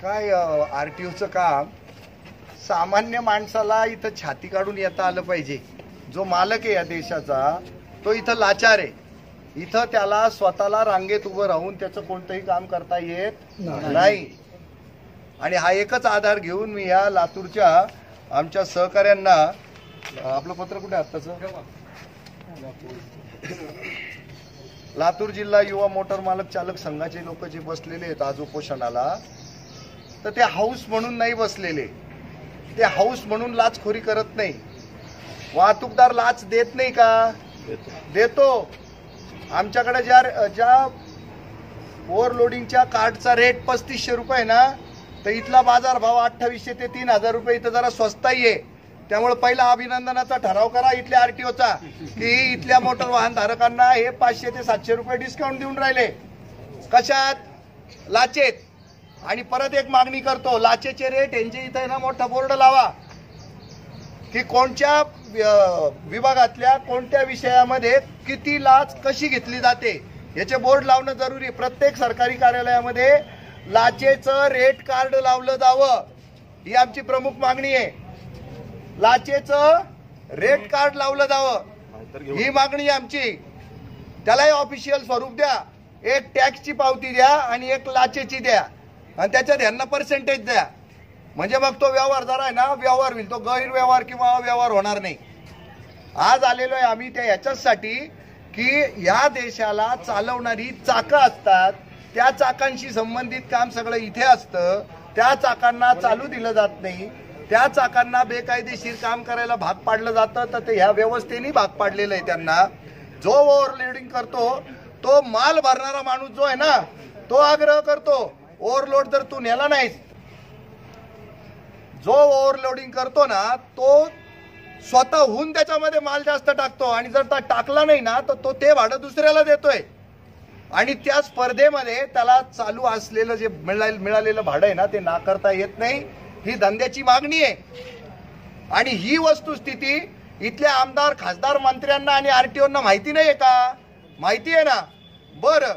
काय आरटीओचं काम सामान्य माणसाला इथं छाती काढून येता आलं पाहिजे। जो मालक आहे या देशाचा तो इथं लाचार आहे। इथं त्याला स्वतःला रांगेत उभं राहून त्याचं कोणतंही काम करता येत नाही। आणि हा एकच आधार घेऊन मी या लातूरच्या आमच्या सहकाऱ्यांना, आपलं पत्र कुठे आत्ताचं, लातूर जिल्हा युवा मोटर मालक चालक संघाचे लोक जे बसलेले आहेत आज उपोषणाला, तर ते हाऊस म्हणून नाही बसलेले, ते हाऊस म्हणून लाचखोरी करत नाही। वाहतूकदार लाच देत नाही का? देतो। आमच्याकडे ज्या ओव्हरलोडिंगच्या कार्डचा रेट 3500 रुपये ना, तर इथला बाजार भाव 2800 ते 3000 रुपये इथं जरा स्वस्ताही आहे। त्यामुळे पहिला अभिनंदनाचा ठराव करा इथल्या आरटीओचा की इथल्या मोटर वाहन धारकांना हे 500 ते 700 रुपये डिस्काउंट देऊन राहिले। कशात? लाचेत। आणि परत एक मागणी करतो, लाचेचे रेट यांचे इथं ना मोठा बोर्ड लावा की कोणत्या विभागातल्या कोणत्या विषयामध्ये किती लाच कशी घेतली जाते याचे बोर्ड लावणं जरुरी। प्रत्येक सरकारी कार्यालयामध्ये लाचेचं रेट कार्ड लावलं जावं, ही आमची प्रमुख मागणी आहे। लाचेचं रेट कार्ड लावलं जावं ही मागणी आमची। त्यालाही ऑफिशियल स्वरूप द्या, एक टॅक्सची पावती द्या आणि एक लाचेची द्या आणि त्याच्यात ह्यांना पर्सेंटेज द्या, म्हणजे मग तो व्यवहार जरा आहे ना व्यवहार होईल, तो गैरव्यवहार किंवा अव्यवहार होणार नाही। आज आलेलो आहे आम्ही त्या याच्यासाठी की या देशाला चालवणारी चाकं असतात, त्या चाकांशी संबंधित काम सगळं इथे असतं, त्या चाकांना चालू दिलं जात नाही, त्या चाकांना बेकायदेशीर काम करायला भाग पाडलं जातं, तर ते ह्या व्यवस्थेने भाग पाडलेलं आहे त्यांना। जो ओव्हरलोडिंग करतो तो माल भरणारा माणूस जो आहे ना तो आग्रह करतो ओव्हरलोड जर तू नेला नाहीस, जो ओव्हरलोडिंग करतो ना तो स्वतःहून त्याच्यामध्ये माल जास्त टाकतो आणि जर टाकला नाही ना तर तो ते भाडं दुसऱ्याला देतोय आणि त्या स्पर्धेमध्ये त्याला चालू असलेलं जे मिळालेलं भाडं आहे ना ते नाकारता येत नाही। ही धंद्याची मागणी आहे आणि ही वस्तुस्थिती इथल्या आमदार खासदार मंत्र्यांना आणि आरटीओना माहिती नाहीये का? माहिती आहे ना। बरं,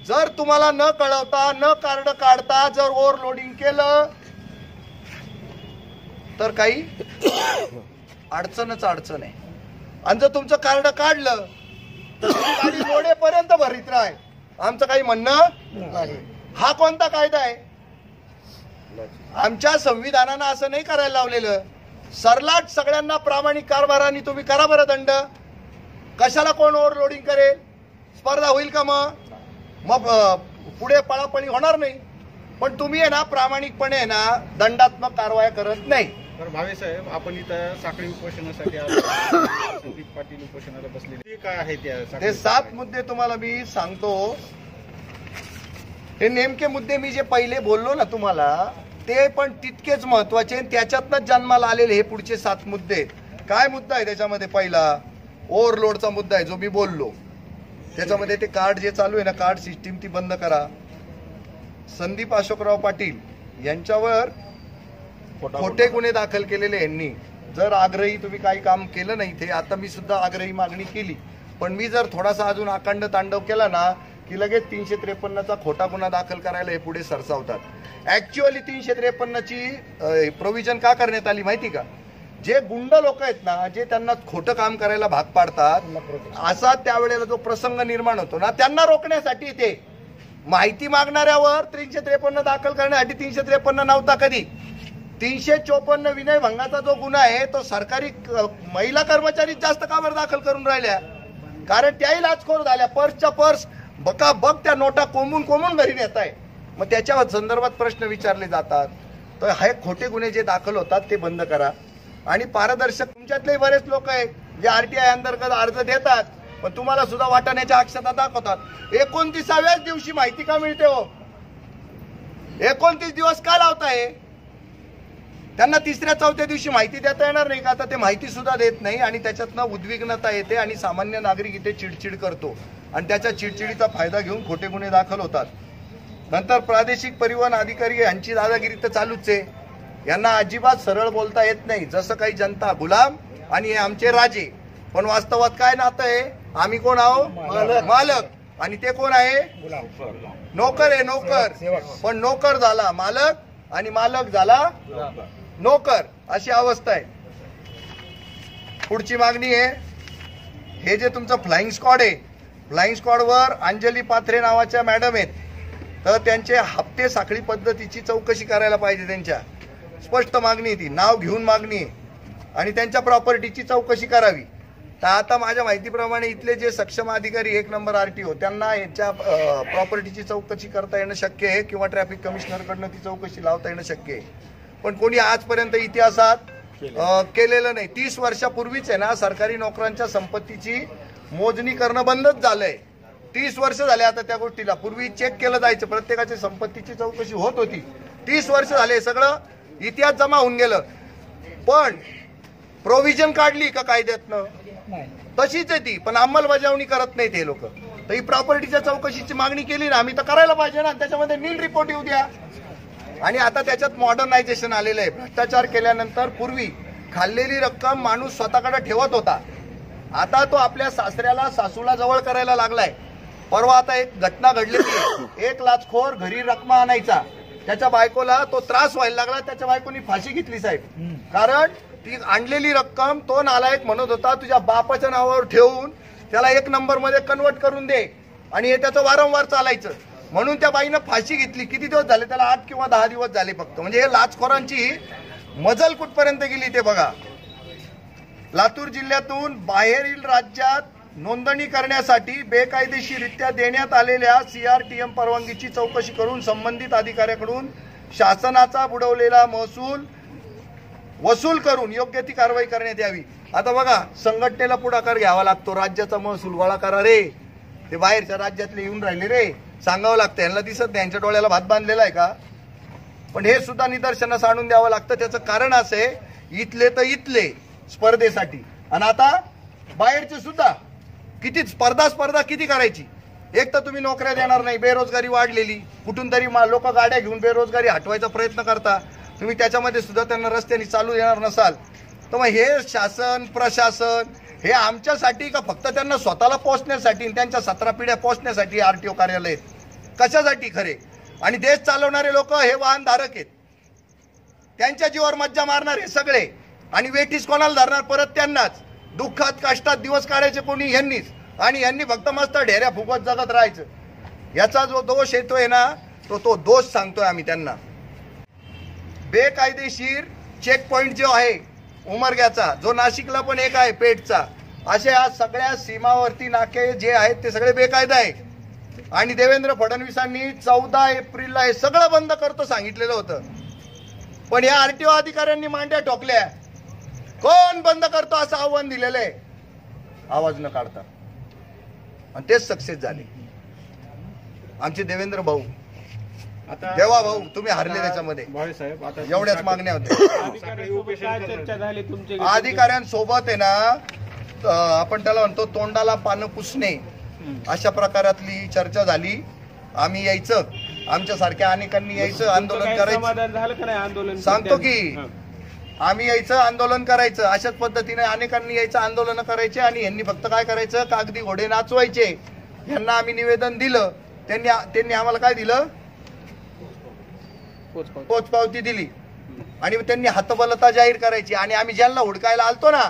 जर तुम्हाला न कळवता न कार्ड काढता जर ओव्हरलोडिंग केलं तर काही अडचणच अडचण आहे। आणि जर तुमचं कार्ड काढलं तर तुम्ही गाडी लोडेपर्यंत भरीत राहा, आमचं काही म्हणणं नाही। हा कोणता कायदा आहे? आमच्या संविधानानं असं नाही करायला लावलेलं। सरलाट सगळ्यांना प्रामाणिक कारभाराने तुम्ही करा बरं दंड। कशाला कोण ओव्हरलोडिंग करेल? स्पर्धा होईल का? मग पुढे पळापळी होणार नाही। पण तुम्ही आहे ना प्रामाणिकपणे आहे ना दंडात्मक कारवाया करत नाही। तर भावे साहेब, आपण इथं साखळी उपोषणासाठी संदीप पाटील उपोषणाला बसलेले काय आहे ते 7 मुद्दे तुम्हाला मी सांगतो। हे नेमके मुद्दे मी जे पहिले बोललो ना तुम्हाला ते पण तितकेच महत्वाचे, त्याच्यातनच जन्माला आलेले हे पुढचे 7 मुद्दे। काय मुद्दा आहे त्याच्यामध्ये? पहिला ओव्हरलोडचा मुद्दा आहे जो मी बोललो। त्याच्यामध्ये ते कार्ड जे चालू आहे ना कार्ड सिस्टीम ती बंद करा। संदीप अशोकराव पाटील यांच्यावर खोटे गुन्हे दाखल केलेले यांनी। जर आग्रही तुम्ही काही काम केलं नाही ते, आता मी सुद्धा आग्रही मागणी केली, पण मी जर थोडासा अजून अखंड तांडव केला ना की लगेच 353चा खोटा गुन्हा दाखल करायला हे पुढे सरसावतात। ऍक्च्युअली 353ची प्रोव्हिजन का करण्यात आली माहिती का? जे गुंड लोक आहेत ना, जे त्यांना खोटं काम करायला भाग पाडतात, असा त्यावेळेला जो प्रसंग निर्माण होतो ना त्यांना रोखण्यासाठी ते माहिती मागणाऱ्यावर 353 दाखल करण्यासाठी 353 नव्हता कधी। 354 विनयभंगाचा जो गुन्हा आहे तो सरकारी महिला कर्मचारी जास्त का बरं दाखल करून राहिल्या? कारण त्याही लाचखोर झाल्या। पर्सच्या पर्स बकाबक त्या नोटा कोंबून घरी नेत आहे। मग त्याच्या संदर्भात प्रश्न विचारले जातात। तर हे खोटे गुन्हे जे दाखल होतात ते बंद करा आणि पारदर्शक, तुमच्यातले बरेच लोक आहेत जे आरटीआय अंतर्गत अर्ज देतात पण तुम्हाला सुद्धा वाटाण्याच्या अक्षता दाखवतात। 29व्याच दिवशी माहिती का मिळते हो? 29 दिवस का लावताय? त्यांना 3ऱ्या 4थ्या दिवशी माहिती देता येणार नाही का? आता ते माहिती सुद्धा देत नाही आणि त्याच्यातनं उद्विग्नता येते आणि सामान्य नागरिक इथे चिडचिड करतो आणि त्याच्या चिडचिडीचा फायदा घेऊन खोटे गुन्हे दाखल होतात। नंतर प्रादेशिक परिवहन अधिकारी यांची दादागिरी तर चालूच आहे। यांना अजिबात सरळ बोलता येत नाही, जसं काही जनता गुलाम आणि हे आमचे राजे, पण वास्तवात काय नातं आहे? आम्ही कोण आहोत? मालक। आणि ते कोण आहे? नोकर आहे, नोकर. पण नोकर झाला मालक आणि मालक झाला नोकर, अशी अवस्था आहे. पुढची मागणी आहे, हे जे तुमचं फ्लाइंग स्क्वॉड आहे, फ्लाइंग स्क्वॉडवर अंजली पाथरे नावाच्या मॅडम आहेत, तर त्यांचे हप्ते साखळी पद्धतीची चौकशी करायला पाहिजे. त्यांच्या स्पष्ट मागणी आहे ती, नाव घेऊन मागणी आहे, आणि त्यांच्या प्रॉपर्टीची चौकशी करावी. तर आता माझ्या माहितीप्रमाणे इथले जे सक्षम अधिकारी 1 नंबर RTO त्यांना यांच्या प्रॉपर्टीची चौकशी करता येणं शक्य आहे किंवा ट्रॅफिक कमिशनरकडनं ती चौकशी लावता येणं शक्य आहे. पण कोणी आजपर्यंत इतिहासात केलेलं नाही. 30 वर्षापूर्वीच आहे ना सरकारी नोकरांच्या संपत्तीची मोजणी करणं बंदच झालंय. 30 वर्ष झाले आता त्या गोष्टीला. पूर्वी चेक केलं जायचं, प्रत्येकाची संपत्तीची चौकशी होत होती. 30 वर्ष झाले, सगळं इतिहास जमा होऊन गेलं. पण प्रोव्हिजन काढली का कायद्यातनं? तशीच आहे ती, पण अंमलबजावणी करत नाहीत हे लोक. तर ही प्रॉपर्टीच्या चौकशीची मागणी केली ना आम्ही, तर करायला पाहिजे ना. त्याच्यामध्ये नील रिपोर्ट येऊ द्या. आणि आता त्याच्यात मॉडर्नायझेशन आलेलं आहे. भ्रष्टाचार केल्यानंतर पूर्वी खाल्लेली रक्कम माणूस स्वतःकडे ठेवत होता, आता तो आपल्या सासऱ्याला सासूला जवळ करायला लागलाय. परवा आता एक घटना घडलेली, एक लाचखोर घरी रक्कम आणायचा, त्याच्या बायकोला तो त्रास व्हायला लागला, त्याच्या बायकोनी फाशी घेतली साहेब. कारण ती आणलेली रक्कम तो नालायक म्हणत होता तुझ्या बापाच्या नावावर ठेवून त्याला 1 नंबरमध्ये कन्वर्ट करून दे, आणि हे त्याचं वारंवार चालायचं. म्हणून त्या बाईनं फाशी घेतली. किती दिवस झाले त्याला? 8 किंवा 10 दिवस झाले फक्त. म्हणजे हे लाचखोरांची मजल कुठपर्यंत गेली ते बघा. लातूर जिल्ह्यातून बाहेरील राज्यात नोंदणी करण्यासाठी बेकायदेशीररित्या देण्यात आलेल्या CRTM परवानगीची चौकशी करून संबंधित अधिकाऱ्याकडून शासनाचा बुडवलेला महसूल वसूल करून योग्य ती कारवाई करण्यात यावी. आता बघा, संघटनेला पुढाकार घ्यावा लागतो. राज्याचा महसूल गोळा करा रे, ते बाहेरच्या राज्यातले येऊन राहिले रे, सांगावं लागतं. यांना दिसत नाही, यांच्या डोळ्याला भात बांधलेला आहे का? पण हे सुद्धा निदर्शनास आणून द्यावं लागतं. त्याचं कारण असं आहे, इथले तर इथले स्पर्धेसाठी, आणि आता बाहेरचे सुद्धा. किती स्पर्धा किती करायची? एक तर तुम्ही नोकऱ्या देणार नाही, बेरोजगारी वाढलेली, कुठून तरी लोक गाड्या घेऊन बेरोजगारी हटवायचा प्रयत्न करता. तुम्ही त्याच्यामध्ये सुद्धा त्यांना रस्त्याने चालू येणार नसाल, तर मग हे शासन प्रशासन हे आमच्यासाठी का फक्त त्यांना स्वतःला पोहोचण्यासाठी, त्यांच्या 17 पिढ्या पोहोचण्यासाठी RTO कार्यालय कशासाठी खरे? आणि देश चालवणारे लोक हे वाहनधारक आहेत, त्यांच्या जीवावर मज्जा मारणारे सगळे, आणि वेटीस कोणाला धरणार? परत त्यांनाच. दुःखात कष्टात दिवस काढायचे कोणी? यांनीच. आणि यांनी फक्त मस्त ढेऱ्या फुगवत जगत राहायचं. याचा जो दोष येतोय ना, तो दोष सांगतोय आम्ही त्यांना. बेकायदेशीर चेक पॉइंट जो आहे उमरग्याचा, जो नाशिकला पण एक आहे पेठचा, असे आज सगळ्या सीमावर्ती नाके जे आहेत ते सगळे बेकायदा आहे. आणि देवेंद्र फडणवीसांनी 14 एप्रिलला हे सगळं बंद करतो सांगितलेलं होतं. पण या RTO अधिकाऱ्यांनी मांड्या ठोकल्या. कोण बंद करतो असं आव्हान दिलेलं आहे, आवाज न काढता, आणि तेच सक्सेस झाले आमचे देवेंद्र भाऊ. आता देवा भाऊ तुम्ही हरले त्याच्यामध्ये. साहेब, आता एवढ्याच मागण्या होत्या. अधिकाऱ्यांसोबत आहे ना, आपण त्याला म्हणतो तोंडाला पानं पुसणे, अशा प्रकारातली चर्चा झाली. आम्ही यायचं, आमच्यासारख्या अनेकांनी यायचं, आंदोलन करायचं. सांगतो की आम्ही यायचं, आंदोलन करायचं. अशाच पद्धतीने अनेकांनी यायचं, आंदोलन करायचे, आणि यांनी फक्त काय करायचं? कागदी घोडे नाचवायचे. यांना आम्ही निवेदन दिलं, त्यांनी आम्हाला काय दिलं? पोचपावती दिली, आणि त्यांनी हतबलता जाहीर करायची. आणि आम्ही ज्यांना हुडकायला आलतो ना,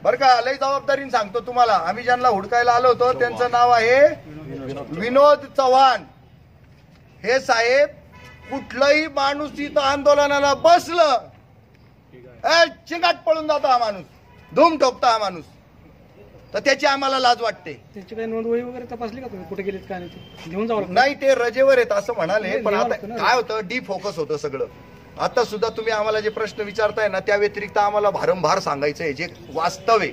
बरं का, लय जबाबदारीने सांगतो तुम्हाला, आम्ही ज्यांना हुडकायला आलो होतो त्यांचं नाव आहे विनोद चव्हाण. हे साहेब, कुठलाही माणूस इथं आंदोलनाला बसलं, चिंगाट पळून जातो हा माणूस, धूम ठोकतो हा माणूस. तर त्याची आम्हाला लाज वाटते. त्याची काही नोंदवही वगैरे तपासली का तुम्ही? कुठे गेलीत का घेऊन जावं? नाही, ते रजेवर आहेत असं म्हणाले. पण आता काय होतं, डी फोकस होतं सगळं. आता सुद्धा तुम्ही आम्हाला जे प्रश्न विचारताय ना, त्या व्यतिरिक्त आम्हाला भारंभार सांगायचं आहे जे वास्तव आहे,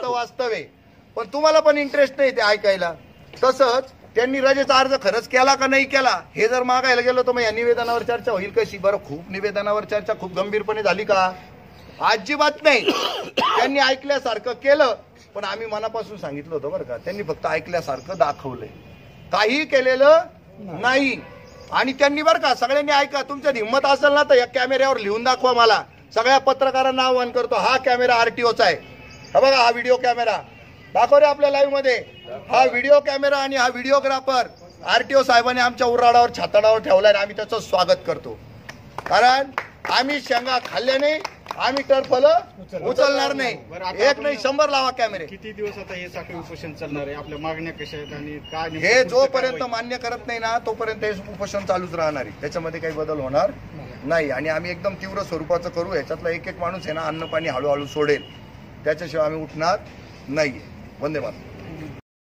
वास्तव आहे. पण तुम्हाला पण इंटरेस्ट नाही ते ऐकायला. तसंच त्यांनी रजेचा अर्ज खरंच केला का नाही केला हे जर मागायला गेलो तर मग या निवेदनावर चर्चा होईल कशी? बरं, खूप निवेदनावर चर्चा खूप गंभीरपणे झाली का? अजिबात नाही. त्यांनी ऐकल्यासारखं केलं, पण आम्ही मनापासून सांगितलं होतं बरं का, त्यांनी फक्त ऐकल्यासारखं दाखवलंय, काही केलेलं नाही. आणि त्यांनी बरं का, सगळ्यांनी ऐका, तुमच्यात हिंमत असेल ना तर या कॅमेऱ्यावर लिहून दाखवा मला. सगळ्या पत्रकारांना आवाहन करतो, हा कॅमेरा RTOचा आहे, हा बघा, हा व्हिडिओ कॅमेरा दाखव रे आपल्या लाईव्ह मध्ये. हा व्हिडिओ कॅमेरा आणि हा व्हिडिओग्राफर आरटीओ साहेबांनी आमच्या उराडावर छाताडावर ठेवलाय आणि आम्ही त्याचं स्वागत करतो. कारण आम्ही शेंगा खाल्ल्याने आम्ही टरफलं उचलणार नाही. बरं, आता एक नाही 100 लावा कॅमेरे. किती दिवस आता हे साखळी उपोषण चालणार आहे? आपल्या मागण्या कशा आहेत आणि काय नेमकं हे पुढचं जोपर्यंत कारवाई? मान्य करत नाही ना तोपर्यंत हे उपोषण चालूच राहणार आहे. त्याच्यामध्ये काही बदल होणार नाही आणि आम्ही एकदम तीव्र स्वरूपाचं करू. ह्याच्यातला एक एक माणूस आहे ना अन्न पाणी हळूहळू सोडेल, त्याच्याशिवाय आम्ही उठणार नाहीये. वंदे मातरम.